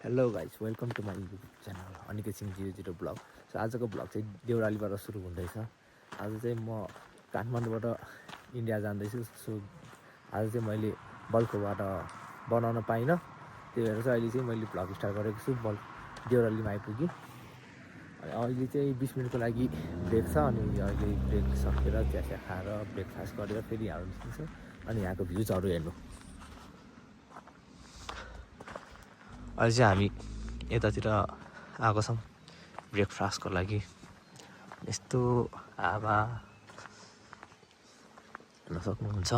Hello guys, welcome to my YouTube channel Aniket Singh 00 blog. So आजको blog चाहिँ देउरालीबाट सुरु हुँदैछ। आज चाहिँ म काठमाडौँबाट इन्डिया जाँदैछु। सो आज चाहिँ मैले बल्खोबाट बनाउन पाइनँ, त्यही भएर चाहिँ अहिले चाहिँ मैले ब्लग स्टार्ट गरेको छु। देउरालीमा आइपुगेँ। अनि अहिले चाहिँ 20 मिनटको लागि ब्रेक छ। अनि अहिले ब्रेक सकेर चिया खाएर ब्रेकफास्ट गरेर फेरि यहाँ निस्किन्छ। अनि यहाँको भ्युजहरू हेर्नु। अहिले चाहिँ हामी यतातिर आएको छौँ ब्रेकफास्टको लागि। यस्तो हावा हेर्न सक्नुहुन्छ।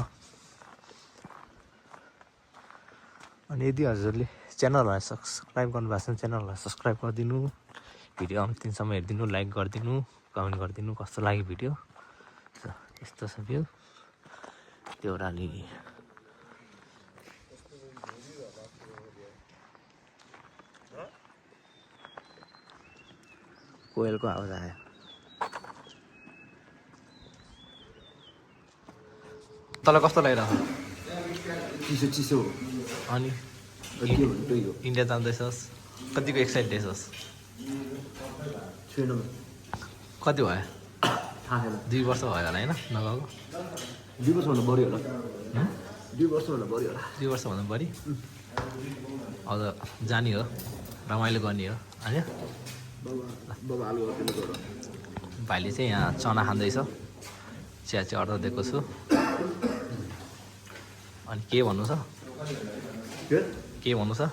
अनि यदि हजुरले च्यानललाई सब्सक्राइब गर्नुभएको छ च्यानललाई सब्सक्राइब गरिदिनु, भिडियो अन्तिमसम्म हेरिदिनु, लाइक गरिदिनु, कमेन्ट गरिदिनु कस्तो लाग्यो भिडियो। यस्तो छ भ्यू देउराली। कोयलको आवाज आयो। तँलाई कस्तो लागिरहेको चिसो चिसो। अनि इन्डिया जाँदैछस्, कतिको एक्साइटेड छस्? कति भयो? थाहा छैन। 2 वर्ष भयो होला होइन नगएको? 2 वर्षभन्दा बढी होला। 2 वर्षभन्दा बढी होला। 2 वर्षभन्दा बढी। अब त जाने हो, रमाइलो गर्ने हो होइन? भाइले चाहिँ यहाँ चना खाँदैछ, चिया चाहिँ अर्डर दिएको छु। अनि के भन्नु छ? के भन्नु छ?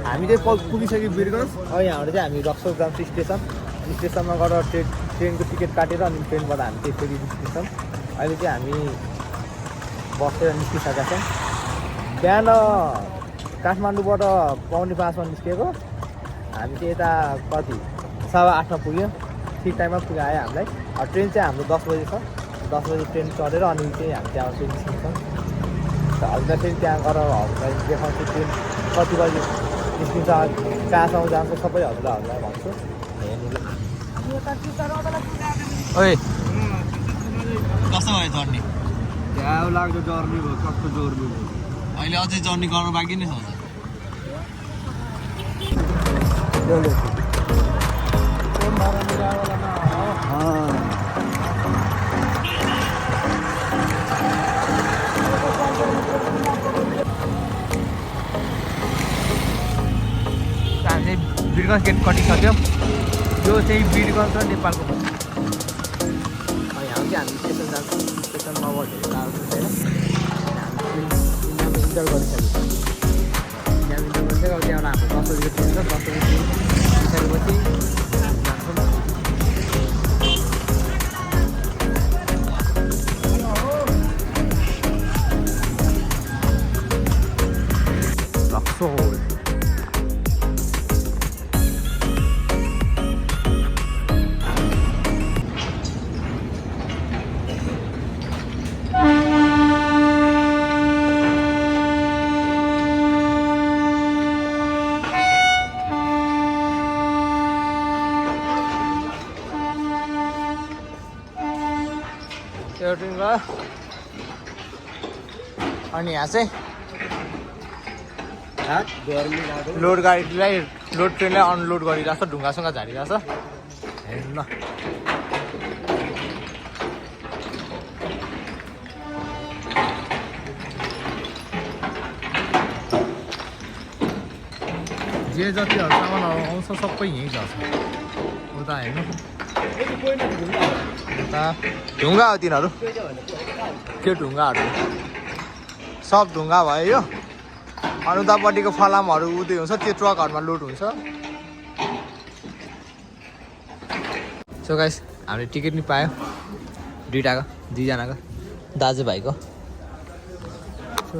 हामी चाहिँ पुगिसक्यो वीरगञ्ज। यहाँबाट चाहिँ हामी रक्सौल जान्छौँ स्टेसनमा गएर ट्रेनको टिकट काटेर अनि ट्रेनबाट हामी चाहिँ फेरि निस्किन्छौँ। अहिले चाहिँ हामी बसेर निस्किसकेका छौँ। बिहान काठमाडौँबाट 5:45 निस्किएको, हामी चाहिँ यता कति 8:15 पुग्यो। ठिक टाइममा पुगायो हामीलाई। ट्रेन चाहिँ हाम्रो 10 बजी छ। 10 बजी ट्रेन चढेर अनि चाहिँ हामी त्यहाँ चाहिँ निस्किन्छौँ। हजुरलाई फेरि त्यहाँ गएर हजुरलाई देखाउँछु ट्रेन कति बजी निस्किन्छ, कहाँसम्म जान्छ सबै हजुरलाई भन्छु। ओए कस्तो भयो जर्नी? त्यहाँ लाग्दो जर्नी भयो। कस्तो जर्नी भयो? अहिले अझै जर्नी गर्नु बाँकी नै छ। हामीले वीरगञ्ज गेट कटिसक्यो। यो चाहिँ वीरगञ्ज र नेपालको यहाँ चाहिँ हामी स्टेसन जान्छौँ। स्टेसनमा बसेर गएको छैन, हामी इन्डियामा इन्टर गरिसक्यो। इन्डियामा इन्टर गरिसक्यो। अब त्यहाँबाट हाम्रो 10 बजीको ट्रेन छ। 10 बजी ट्रेन बिसकेपछि जान्छौँ। रक्सौल त्यो ट्रेन गयो अनि यहाँ चाहिँ लोड गाडीलाई लोड ट्रेनलाई अनलोड गरिरहेको छ ढुङ्गासँग झारिरहेको छ हेर्नु न जे जतिहरू सामानहरू आउँछ सबै यहीँ छ उता हेर्नु उता ढुङ्गा हो तिनीहरू त्यो ढुङ्गाहरू सब ढुङ्गा भयो यो अनि उतापट्टिको फलामहरू उतै हुन्छ त्यो ट्रकहरूमा लोड हुन्छ सो गाइस हामीले टिकट नि पायो दुईजनाको दाजुभाइको सो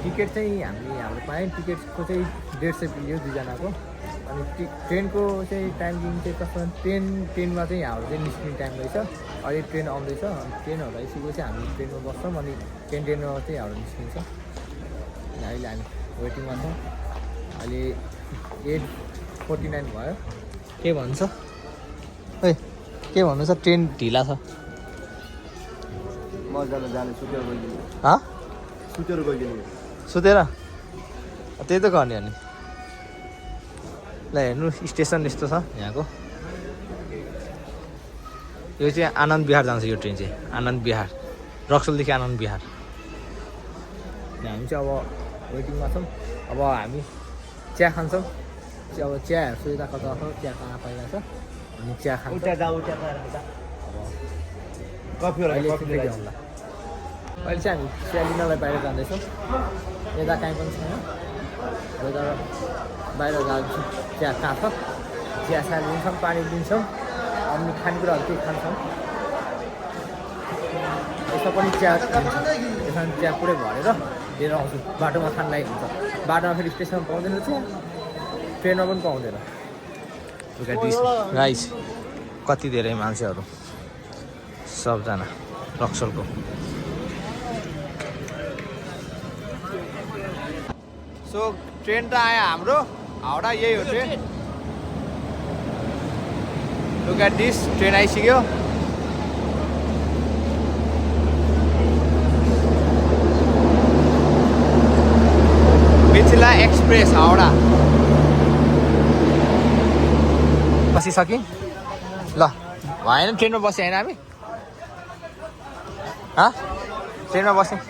टिकट चाहिँ हामीले पायौँ टिकटको चाहिँ 150 लियो दुईजनाको अनि ट्रेनको चाहिँ टाइमिङ चाहिँ कस्तो ट्रेनमा चाहिँ हाम्रो चाहिँ निस्किने टाइम रहेछ अहिले ट्रेन आउँदैछ अनि ट्रेनहरू आइसकेको चाहिँ हामी ट्रेनमा बस्छौँ अनि ट्रेनमा चाहिँ हाम्रो निस्किन्छ अहिले हामी वेटिङमा छौँ अहिले 8:49 भयो के भन्छ ए के भन्नु छ ट्रेन ढिला छ मजाले जाने सुतेर गइदिनु सुतेर त्यही त गर्ने अनि ल हेर्नु स्टेसन यस्तो छ यहाँको यो चाहिँ आनन्द विहार जान्छ यो ट्रेन चाहिँ आनन्द विहार रक्सोलदेखि आनन्द विहार हामी चाहिँ अब वेटिङमा छौँ अब हामी चिया खान्छौँ अब चिया हेर्छु यता कता चिया कहाँ पाइरहेको छ अनि चिया खान्छ अहिले चाहिँ हामी चिया लिनलाई बाहिर जाँदैछौँ यता काहीँ पनि छैन यता बाहिर जान्छौँ चिया कहाँ छ चिया लिन्छौँ पानी लिन्छौँ अनि खानेकुराहरू केही खान्छौँ यसमा पनि चिया यसमा चिया पुरै भरेर लिएर आउँछु बाटोमा खानलाई हुन्छ बाटोमा फेरि स्टेसनमा पाउँदैन चिया ट्रेनमा पनि पाउँदैन गाइस कति धेरै मान्छेहरू सबजना रक्सोलको सो ट्रेन त आयो हाम्रो हाउडा यही हो train look at this train आइसक्यो मिथिला एक्सप्रेस हाउडा बसिसक्यौँ ल भएन ट्रेनमा बस्यो होइन हामी ट्रेनमा बस्यौँ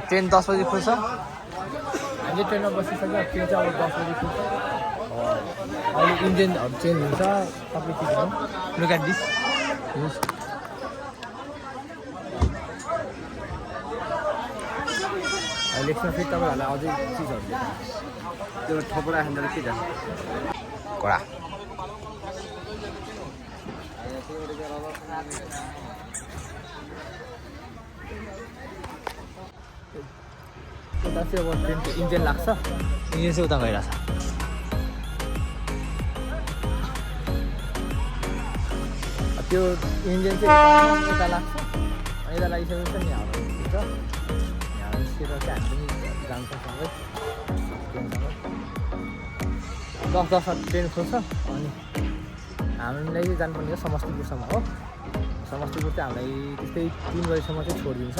ट्रेन 10 बजी खुल्छ हामीले ट्रेनमा बसिसक्यो ट्रेन चाहिँ अब 10 बजी खुल्छ अहिले इन्जिनहरू चेन्ज हुन्छ सबै चिजहरू लुक एट दिस अहिले यसमा फेरि तपाईँहरूलाई अझै चिजहरू त्यो ठोपरा खाँदा के जान्छ कडा उता चाहिँ अब ट्रेनको इन्जिन लाग्छ इन्जिन चाहिँ उता गइरहेछ त्यो इन्जिन चाहिँ यता लाग्छ यता लागिसकेपछि नि हाम्रो हुन्छ यहाँ निस्केर चाहिँ हामी पनि जान्छौँ सँगै ट्रेनसँग 10 ट्रेन खोल्छ अनि हामीलाई चाहिँ जानुपर्ने समस्तीपुरसम्म हो समस्तीपुर चाहिँ हामीलाई त्यस्तै 3 बजीसम्म चाहिँ छोडिदिन्छ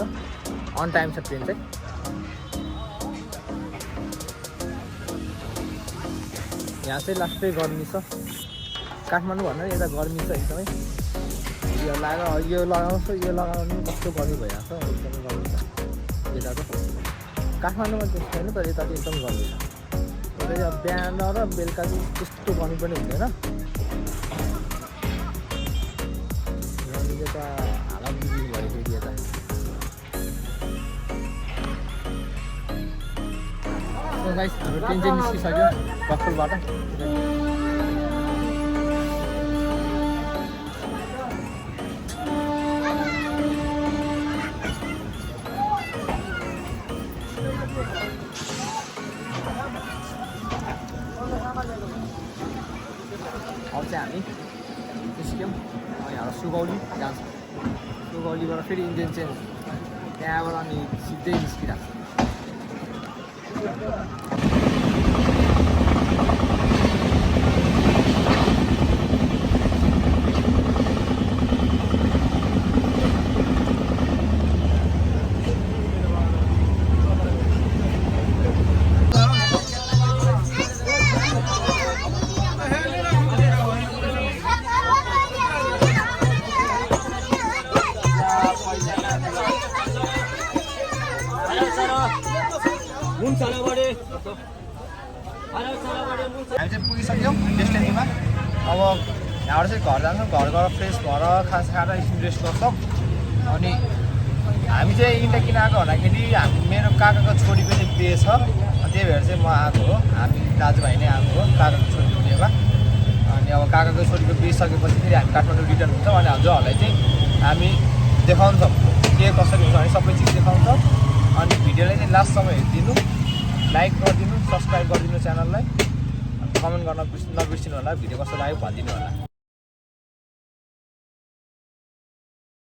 अन टाइम छ ट्रेन चाहिँ यहाँ चाहिँ लास्टै गर्मी छ काठमाडौँ भन्दा यता गर्मी छ एकदमै यो लगाउँछु यो लगाउनु कस्तो गर्मी भइरहेको छ एकदमै गर्मी छ यता त काठमाडौँमा त्यस्तो छैन तर यता चाहिँ एकदम गर्मी छ यता चाहिँ बिहान र बेलुका चाहिँ त्यस्तो गर्मी पनि हुँदैन गर्मीले त हालत बिग्रिनु भयो फेरि यता गाइस हाम्रो ट्रेन चाहिँ निस्किसक्यो रक्सोलबाट अब चाहिँ हामी निस्क्यौँ यहाँ सुगौली जान्छ सुगौलीबाट फेरि इन्जिन चेन्ज त्यहाँबाट अनि सिधै निस्किरहेको हामी चाहिँ पुगिसक्यौँ डेस्टिनीमा। अब यहाँबाट चाहिँ घर जान्छौँ, घर गएर फ्रेस भएर खाजा खाएर एकछिन रेस्ट गर्छौँ। अनि हामी चाहिँ इन्डिया किन आएको भन्दाखेरि मेरो काकाको छोरीको चाहिँ बिहे छ, त्यही भएर चाहिँ म आएको हो। हामी दाजुभाइ नै आएको हो काकाको छोरीको बिहेमा। अनि अब काकाको छोरीको बिहे सकेपछि फेरि हामी काठमाडौँ रिटर्न हुन्छौँ। अनि हजुरहरूलाई चाहिँ हामी देखाउँछौँ के कसरी हुन्छ भने सबै चिज देखाउँछौँ। अनि भिडियोलाई चाहिँ लास्टसम्म हेरिदिनु, लाइक गरिदिनु, सब्सक्राइब गरिदिनु च्यानललाई, कमेन्ट गर्न नबिर्सिनु होला, भिडियो कस्तो लाग्यो भनिदिनु होला।